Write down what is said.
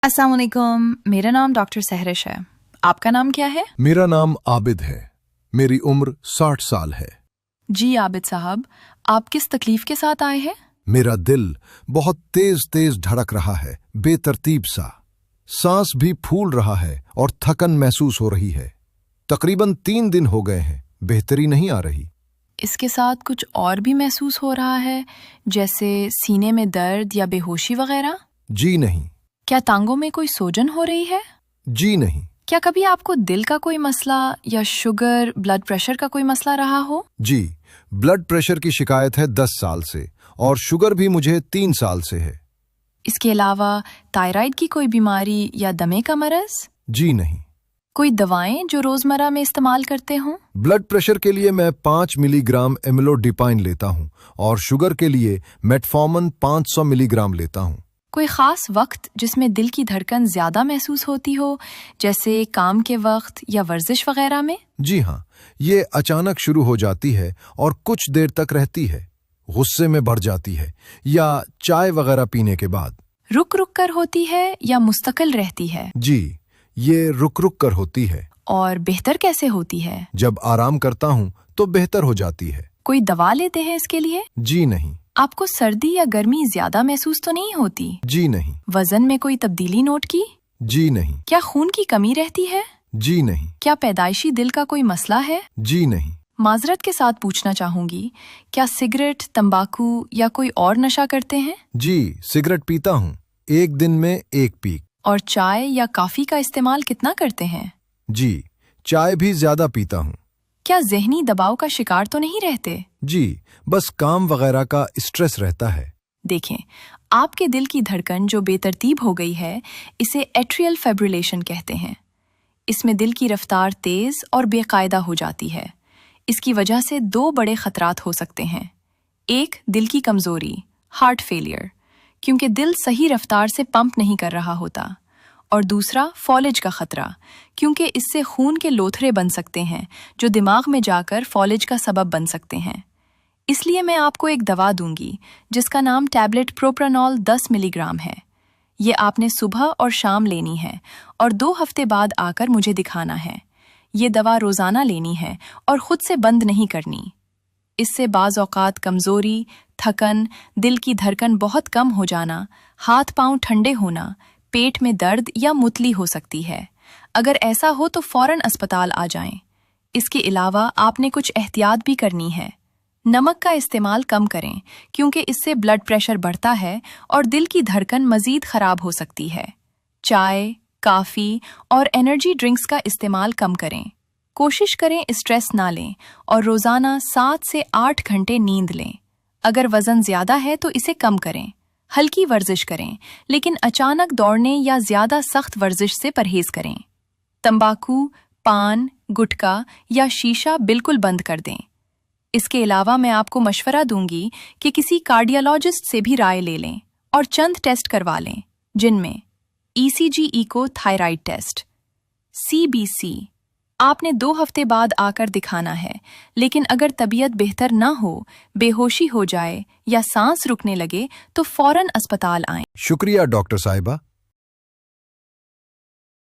अस्सलाम वालेकुम, मेरा नाम डॉक्टर सहरिश है। आपका नाम क्या है? मेरा नाम आबिद है। मेरी उम्र 60 साल है। जी आबिद साहब, आप किस तकलीफ के साथ आए हैं? मेरा दिल बहुत तेज तेज धड़क रहा है, बेतरतीब सा। सांस भी फूल रहा है और थकन महसूस हो रही है। तकरीबन 3 दिन हो गए हैं, बेहतरी नहीं आ रही। इसके साथ कुछ और भी महसूस हो रहा है, जैसे सीने में दर्द या बेहोशी वगैरह? जी नहीं। क्या टांगों में कोई सूजन हो रही है? जी नहीं। क्या कभी आपको दिल का कोई मसला या शुगर, ब्लड प्रेशर का कोई मसला रहा हो? जी, ब्लड प्रेशर की शिकायत है 10 साल से और शुगर भी मुझे 3 साल से है। इसके अलावा थायराइड की कोई बीमारी या दमे का मरज? जी नहीं। कोई दवाएं जो रोजमर्रा में इस्तेमाल करते हों? ब्लड प्रेशर के लिए मैं 5 मिलीग्राम एमिलोडिपाइन लेता हूँ और शुगर के लिए मेटफॉर्मन 500 मिलीग्राम लेता हूँ। कोई ख़ास वक्त जिसमें दिल की धड़कन ज़्यादा महसूस होती हो, जैसे काम के वक्त या वर्जिश वगैरह में? जी हाँ, ये अचानक शुरू हो जाती है और कुछ देर तक रहती है। गुस्से में बढ़ जाती है या चाय वगैरह पीने के बाद। रुक रुक कर होती है या मुस्तकिल रहती है? जी, ये रुक रुक कर होती है। और बेहतर कैसे होती है? जब आराम करता हूँ तो बेहतर हो जाती है। कोई दवा लेते हैं इसके लिए? जी नहीं। आपको सर्दी या गर्मी ज्यादा महसूस तो नहीं होती? जी नहीं। वजन में कोई तब्दीली नोट की? जी नहीं। क्या खून की कमी रहती है? जी नहीं। क्या पैदाइशी दिल का कोई मसला है? जी नहीं। माजरत के साथ पूछना चाहूंगी, क्या सिगरेट, तंबाकू या कोई और नशा करते हैं? जी, सिगरेट पीता हूँ, एक दिन में 1 पीक। और चाय या कॉफी का इस्तेमाल कितना करते हैं? जी, चाय भी ज्यादा पीता हूँ। क्या जहनी दबाव का शिकार तो नहीं रहते? जी, बस काम वगैरह का स्ट्रेस रहता है। देखें, आपके दिल की धड़कन जो बेतरतीब हो गई है, इसे एट्रियल फाइब्रिलेशन कहते हैं। इसमें दिल की रफ्तार तेज और बेकायदा हो जाती है। इसकी वजह से 2 बड़े खतरात हो सकते हैं। एक, दिल की कमजोरी, हार्ट फेलियर, क्योंकि दिल सही रफ्तार से पंप नहीं कर रहा होता। और दूसरा, फॉलेज का खतरा, क्योंकि इससे खून के लोथरे बन सकते हैं जो दिमाग में जाकर फॉलेज का सबब बन सकते हैं। इसलिए मैं आपको एक दवा दूंगी जिसका नाम टैबलेट प्रोप्रानॉल 10 मिलीग्राम है। ये आपने सुबह और शाम लेनी है और 2 हफ्ते बाद आकर मुझे दिखाना है। ये दवा रोजाना लेनी है और खुद से बंद नहीं करनी। इससे बाज़ औक़ात कमजोरी, थकन, दिल की धड़कन बहुत कम हो जाना, हाथ पांव ठंडे होना, पेट में दर्द या मुतली हो सकती है। अगर ऐसा हो तो फौरन अस्पताल आ जाएं। इसके अलावा आपने कुछ एहतियात भी करनी है। नमक का इस्तेमाल कम करें, क्योंकि इससे ब्लड प्रेशर बढ़ता है और दिल की धड़कन मजीद खराब हो सकती है। चाय, कॉफ़ी और एनर्जी ड्रिंक्स का इस्तेमाल कम करें। कोशिश करें स्ट्रेस ना लें और रोज़ाना 7 से 8 घंटे नींद लें। अगर वज़न ज़्यादा है तो इसे कम करें। हल्की वर्जिश करें, लेकिन अचानक दौड़ने या ज़्यादा सख्त वर्जिश से परहेज़ करें। तंबाकू, पान, गुटखा या शीशा बिल्कुल बंद कर दें। इसके अलावा मैं आपको मशवरा दूंगी कि किसी कार्डियोलॉजिस्ट से भी राय ले लें और चंद टेस्ट करवा लें, जिनमें ECG echo thyroid test, CBC। आपने 2 हफ्ते बाद आकर दिखाना है, लेकिन अगर तबीयत बेहतर ना हो, बेहोशी हो जाए या सांस रुकने लगे तो फौरन अस्पताल आएं। शुक्रिया डॉक्टर साहिबा।